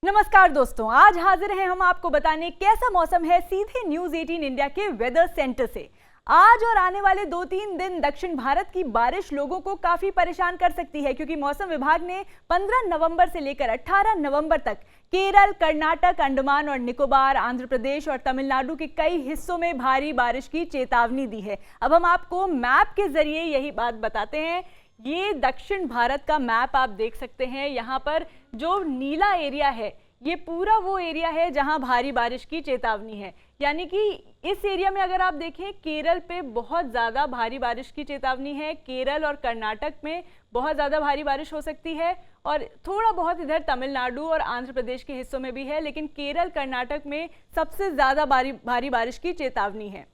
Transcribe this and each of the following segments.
नमस्कार दोस्तों, आज हाजिर हैं हम आपको बताने कैसा मौसम है सीधे न्यूज 18 इंडिया के वेदर सेंटर से। आज और आने वाले 2-3 दिन दक्षिण भारत की बारिश लोगों को काफी परेशान कर सकती है, क्योंकि मौसम विभाग ने 15 नवंबर से लेकर 18 नवंबर तक केरल, कर्नाटक, अंडमान और निकोबार, आंध्र प्रदेश और तमिलनाडु के कई हिस्सों में भारी बारिश की चेतावनी दी है। अब हम आपको मैप के जरिए यही बात बताते हैं। ये दक्षिण भारत का मैप आप देख सकते हैं। यहाँ पर जो नीला एरिया है ये पूरा वो एरिया है जहां भारी बारिश की चेतावनी है। यानी कि इस एरिया में अगर आप देखें, केरल पे बहुत ज़्यादा भारी बारिश की चेतावनी है। केरल और कर्नाटक में बहुत ज़्यादा भारी बारिश हो सकती है और थोड़ा बहुत इधर तमिलनाडु और आंध्र प्रदेश के हिस्सों में भी है, लेकिन केरल, कर्नाटक में सबसे ज़्यादा भारी बारिश की चेतावनी है।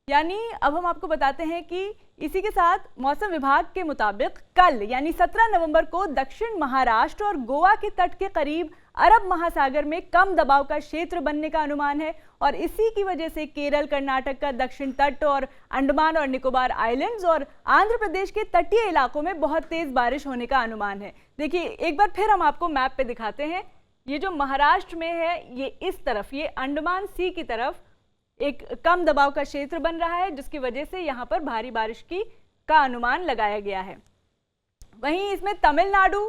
यानी अब हम आपको बताते हैं कि इसी के साथ मौसम विभाग के मुताबिक कल यानी 17 नवंबर को दक्षिण महाराष्ट्र और गोवा के तट के करीब अरब महासागर में कम दबाव का क्षेत्र बनने का अनुमान है और इसी की वजह से केरल, कर्नाटक का दक्षिण तट और अंडमान और निकोबार आइलैंड्स और आंध्र प्रदेश के तटीय इलाकों में बहुत तेज बारिश होने का अनुमान है। देखिए, एक बार फिर हम आपको मैप पे दिखाते हैं। ये जो महाराष्ट्र में है, ये इस तरफ, ये अंडमान सी की तरफ एक कम दबाव का क्षेत्र बन रहा है, जिसकी वजह से यहाँ पर भारी बारिश का अनुमान लगाया गया है। वहीं इसमें तमिलनाडु,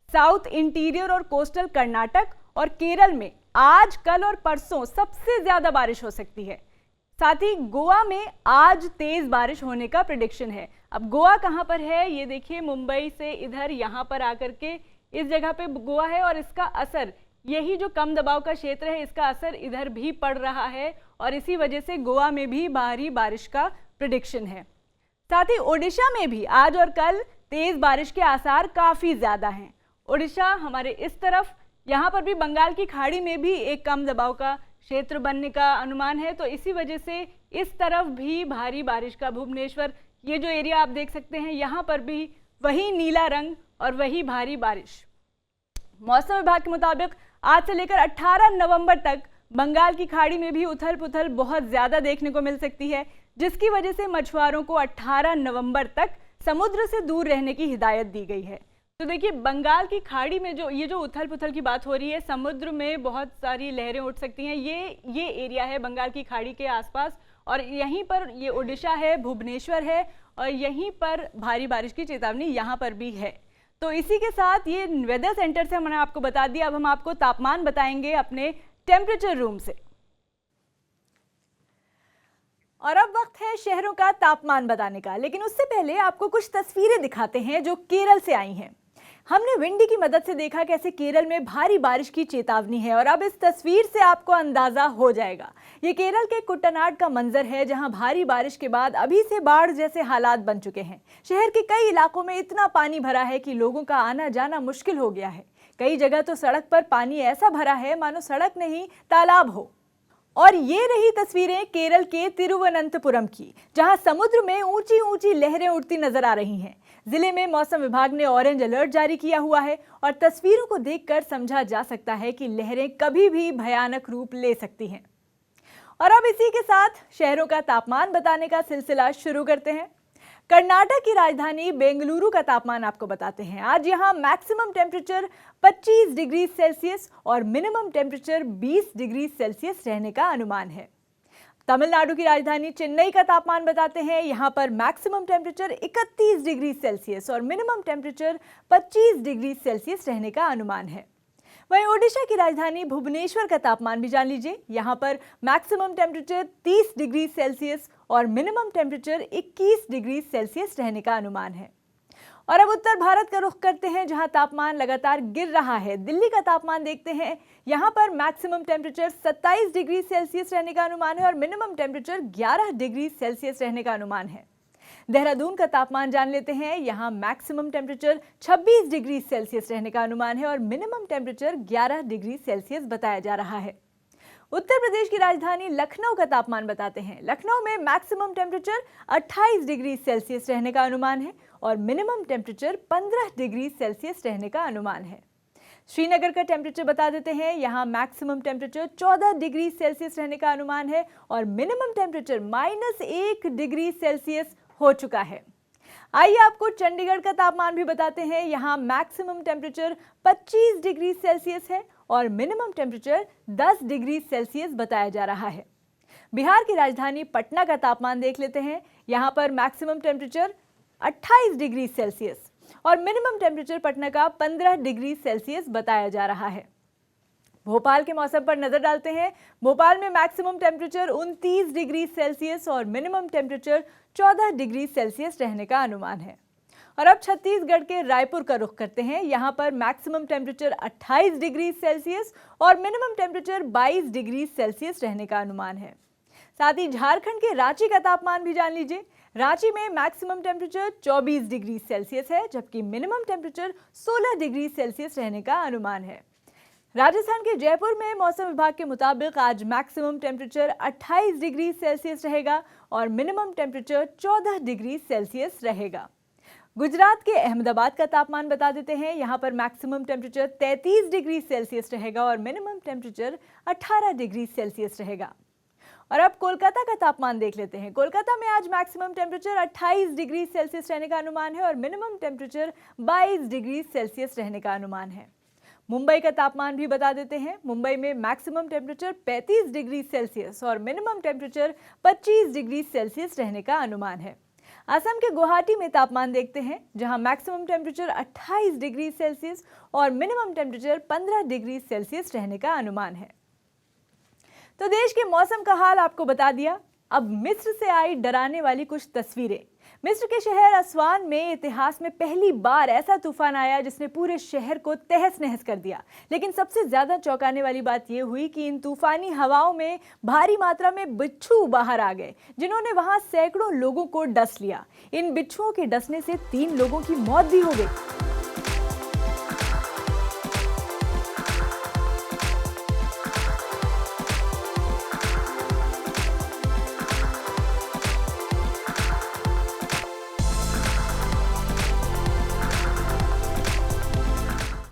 साउथ इंटीरियर और कोस्टल कर्नाटक और केरल में आज, कल और परसों सबसे ज्यादा बारिश हो सकती है। साथ ही गोवा में आज तेज बारिश होने का प्रेडिक्शन है। अब गोवा कहाँ पर है, ये देखिए, मुंबई से इधर यहाँ पर आकर के इस जगह पे गोवा है और इसका असर, यही जो कम दबाव का क्षेत्र है, इसका असर इधर भी पड़ रहा है और इसी वजह से गोवा में भी भारी बारिश का प्रेडिक्शन है। साथ ही ओडिशा में भी आज और कल तेज बारिश के आसार काफी ज्यादा हैं। ओडिशा हमारे इस तरफ, यहाँ पर भी बंगाल की खाड़ी में भी एक कम दबाव का क्षेत्र बनने का अनुमान है, तो इसी वजह से इस तरफ भी भारी बारिश का, भुवनेश्वर, ये जो एरिया आप देख सकते हैं, यहाँ पर भी वही नीला रंग और वही भारी बारिश। मौसम विभाग के मुताबिक आज से लेकर 18 नवंबर तक बंगाल की खाड़ी में भी उथल पुथल बहुत ज्यादा देखने को मिल सकती है, जिसकी वजह से मछुआरों को 18 नवंबर तक समुद्र से दूर रहने की हिदायत दी गई है। तो देखिए, बंगाल की खाड़ी में जो उथल पुथल की बात हो रही है, समुद्र में बहुत सारी लहरें उठ सकती हैं। ये एरिया है बंगाल की खाड़ी के आसपास और यहीं पर ये ओडिशा है, भुवनेश्वर है और यहीं पर भारी बारिश की चेतावनी यहाँ पर भी है। तो इसी के साथ ये वेदर सेंटर से हमने आपको बता दिया। अब हम आपको तापमान बताएंगे अपने टेम्परेचर रूम से। और अब वक्त है शहरों का तापमान बताने का, लेकिन उससे पहले आपको कुछ तस्वीरें दिखाते हैं जो केरल से आई हैं। हमने विंडी की मदद से देखा कैसे केरल में भारी बारिश की चेतावनी है और अब इस तस्वीर से आपको अंदाजा हो जाएगा। ये केरल के कुट्टनाड का मंजर है, जहां भारी बारिश के बाद अभी से बाढ़ जैसे हालात बन चुके हैं। शहर के कई इलाकों में इतना पानी भरा है कि लोगों का आना जाना मुश्किल हो गया है। कई जगह तो सड़क पर पानी ऐसा भरा है मानो सड़क नहीं तालाब हो। और ये रही तस्वीरें केरल के तिरुवनंतपुरम की, जहां समुद्र में ऊंची ऊंची लहरें उठती नजर आ रही हैं। जिले में मौसम विभाग ने ऑरेंज अलर्ट जारी किया हुआ है और तस्वीरों को देखकर समझा जा सकता है कि लहरें कभी भी भयानक रूप ले सकती हैं। और अब इसी के साथ शहरों का तापमान बताने का सिलसिला शुरू करते हैं। कर्नाटक की राजधानी बेंगलुरु का तापमान आपको बताते हैं। आज यहाँ मैक्सिमम टेम्परेचर 25 डिग्री सेल्सियस और मिनिमम टेम्परेचर 20 डिग्री सेल्सियस रहने का अनुमान है। तमिलनाडु की राजधानी चेन्नई का तापमान बताते हैं। यहाँ पर मैक्सिमम टेम्परेचर 31 डिग्री सेल्सियस और मिनिमम टेम्परेचर 25 डिग्री सेल्सियस रहने का अनुमान है। वहीं ओडिशा की राजधानी भुवनेश्वर का तापमान भी जान लीजिए। यहाँ पर मैक्सिमम टेम्परेचर 30 डिग्री सेल्सियस और मिनिमम टेम्परेचर 21 डिग्री सेल्सियस रहने का अनुमान है। और अब उत्तर भारत का रुख करते हैं, जहां तापमान लगातार गिर रहा है। दिल्ली का तापमान देखते हैं। यहाँ पर मैक्सिमम टेम्परेचर 27 डिग्री सेल्सियस रहने का अनुमान है और मिनिमम टेम्परेचर 11 डिग्री सेल्सियस रहने का अनुमान है। देहरादून का तापमान जान लेते हैं। यहाँ मैक्सिमम टेम्परेचर 26 डिग्री सेल्सियस रहने का अनुमान है और मिनिमम टेम्परेचर 11 डिग्री सेल्सियस बताया जा रहा है। उत्तर प्रदेश की राजधानी लखनऊ का तापमान बताते हैं। लखनऊ में मैक्सिमम टेम्परेचर 28 डिग्री सेल्सियस रहने का अनुमान है और मिनिमम टेम्परेचर 15 डिग्री सेल्सियस रहने का अनुमान है। श्रीनगर का टेम्परेचर बता देते हैं। यहाँ मैक्सिमम टेम्परेचर 14 डिग्री सेल्सियस रहने का अनुमान है और मिनिमम टेम्परेचर -1 डिग्री सेल्सियस हो चुका है। आइए आपको चंडीगढ़ का तापमान भी बताते हैं। यहाँ मैक्सिमम टेम्परेचर 25 डिग्री सेल्सियस है और मिनिमम टेम्परेचर 10 डिग्री सेल्सियस बताया जा रहा है। बिहार की राजधानी पटना का तापमान देख लेते हैं। यहाँ पर मैक्सिमम टेम्परेचर 28 डिग्री सेल्सियस और मिनिमम टेम्परेचर पटना का 15 डिग्री सेल्सियस बताया जा रहा है। भोपाल के मौसम पर नजर डालते हैं। भोपाल में मैक्सिमम टेम्परेचर 29 डिग्री सेल्सियस और मिनिमम टेम्परेचर 14 डिग्री सेल्सियस रहने का अनुमान है। और अब छत्तीसगढ़ के रायपुर का रुख करते हैं। यहाँ पर मैक्सिमम टेम्परेचर 28 डिग्री सेल्सियस और मिनिमम टेम्परेचर 22 डिग्री सेल्सियस रहने का अनुमान है। साथ ही झारखंड के रांची का तापमान भी जान लीजिए। रांची में मैक्सिमम टेम्परेचर 24 डिग्री सेल्सियस है, जबकि मिनिमम टेम्परेचर 16 डिग्री सेल्सियस रहने का अनुमान है। राजस्थान के जयपुर में मौसम विभाग के मुताबिक आज मैक्सिमम टेम्परेचर 28 डिग्री सेल्सियस रहेगा और मिनिमम टेम्परेचर 14 डिग्री सेल्सियस रहेगा। गुजरात के अहमदाबाद का तापमान बता देते हैं। यहाँ पर मैक्सिमम टेम्परेचर 33 डिग्री सेल्सियस रहेगा और मिनिमम टेम्परेचर 18 डिग्री सेल्सियस रहेगा। और अब कोलकाता का तापमान देख लेते हैं। कोलकाता में आज मैक्सिमम टेम्परेचर 28 डिग्री सेल्सियस रहने का अनुमान है और मिनिमम टेम्परेचर 22 डिग्री सेल्सियस रहने का अनुमान है। मुंबई का तापमान भी बता देते हैं। मुंबई में मैक्सिमम टेम्परेचर 35 डिग्री सेल्सियस और मिनिमम टेम्परेचर 25 डिग्री सेल्सियस रहने का अनुमान है। असम के गुवाहाटी में तापमान देखते हैं, जहां मैक्सिमम टेम्परेचर 28 डिग्री सेल्सियस और मिनिमम टेम्परेचर 15 डिग्री सेल्सियस रहने का अनुमान है। तो देश के मौसम का हाल आपको बता दिया। अब मिस्र से आई डराने वाली कुछ तस्वीरें। मिस्र के शहर असवान में इतिहास में पहली बार ऐसा तूफान आया जिसने पूरे शहर को तहस नहस कर दिया। लेकिन सबसे ज्यादा चौंकाने वाली बात यह हुई कि इन तूफानी हवाओं में भारी मात्रा में बिच्छू बाहर आ गए, जिन्होंने वहां सैकड़ों लोगों को डस लिया। इन बिच्छुओं के डसने से 3 लोगों की मौत भी हो गई।